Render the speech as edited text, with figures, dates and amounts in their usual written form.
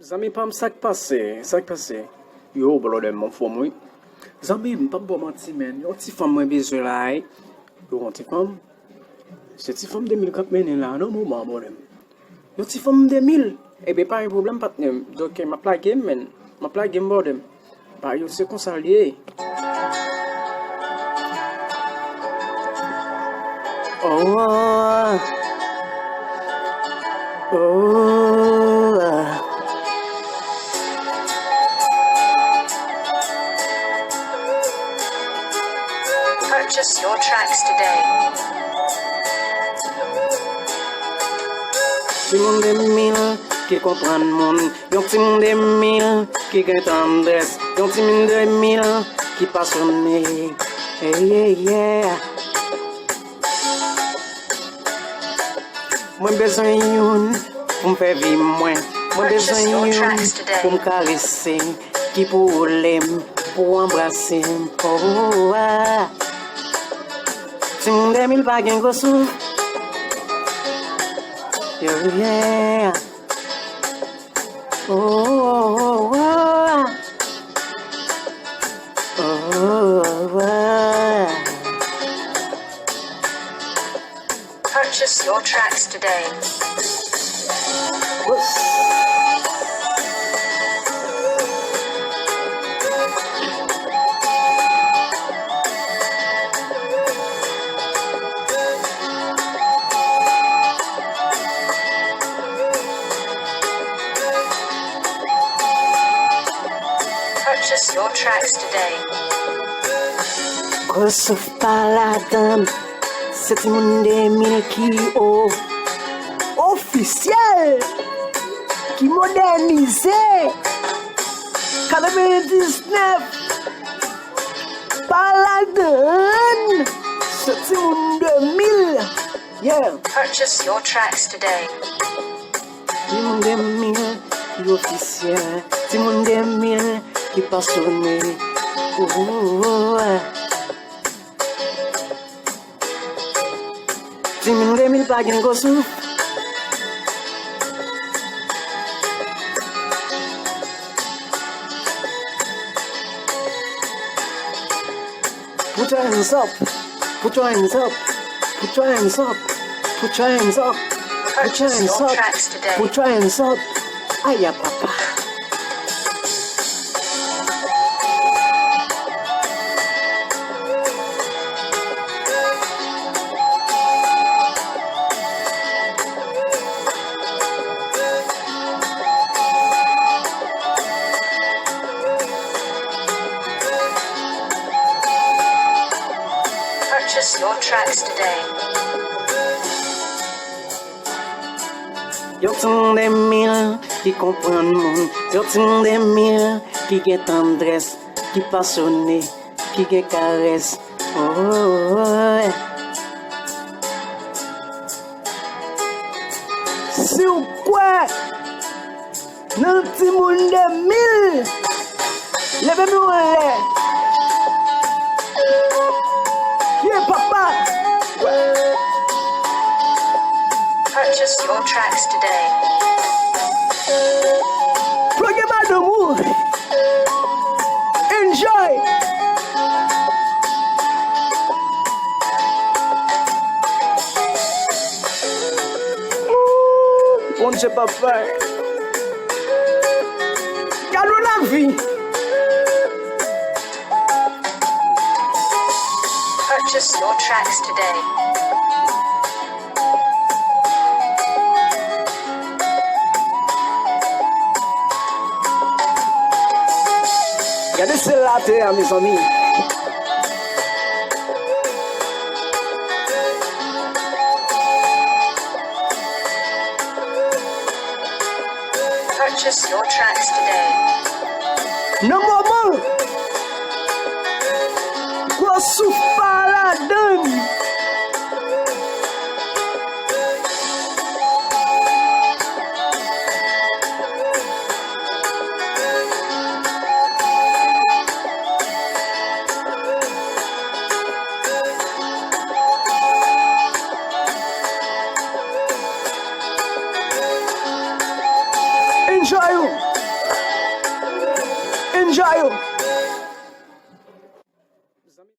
Zami pas ça passé, ça passé. Yo bolo de mon fo moi. Zami pas bon menti men. Yo ti femme moi besoin là. Yo ti femme. C'est ti femme 2004 men là non moment mon dem. Yo ti femme 2000. Eh ben pas un problème partner. Donc ma plage game men. Ma plage game bodem. Bah yo c'est comme ça lié. Oh. Purchase your tracks today. Timoun de mille qui comprend monde, yon timoun de mille qui gagne tendresse, yon timoun de mille qui passionné. Hey, yeah, yeah. Moi besoin yon pour me faire vivre moins. Moi besoin yon pour me caresser, qui pour l'aime, pour embrasser. Oh, ah. Timoun de mille pas gagne gros sou. Yeah. Oh, oh, oh, oh. Purchase your tracks today. Purchase your tracks today. Sauf pas la dame, c'est mon mille qui officiel, qui modernisé, 99, pas la dame, c'est mon 2000, yeah. Purchase your tracks today. Mon 2000 qui officiel, c'est mon 2000 qui passionné. Timoun de mille pas gagne gros sou. Put your hands up, put your hands up, put your hands up, put your hands up, put your hands up, put your hands up. Aïe papa. Purchase your tracks today. Yon timoun de mille qui comprend le monde, yon timoun de mille qui gagne tendresse, qui passionné, qui gagne caresse. Oh, c'est quoi? Nan timoun de mille, levez-nous en l'air. Yeah, papa. Purchase your tracks today. Programme d'amour. Enjoy. On ne sait pas faire. Gardons la vie. Purchase your tracks today. Regardez celle-là, terre, mes amis. Purchase your tracks today. Non, maman. Quoi souffle pas la donne. Enjoy you. Enjoy yo.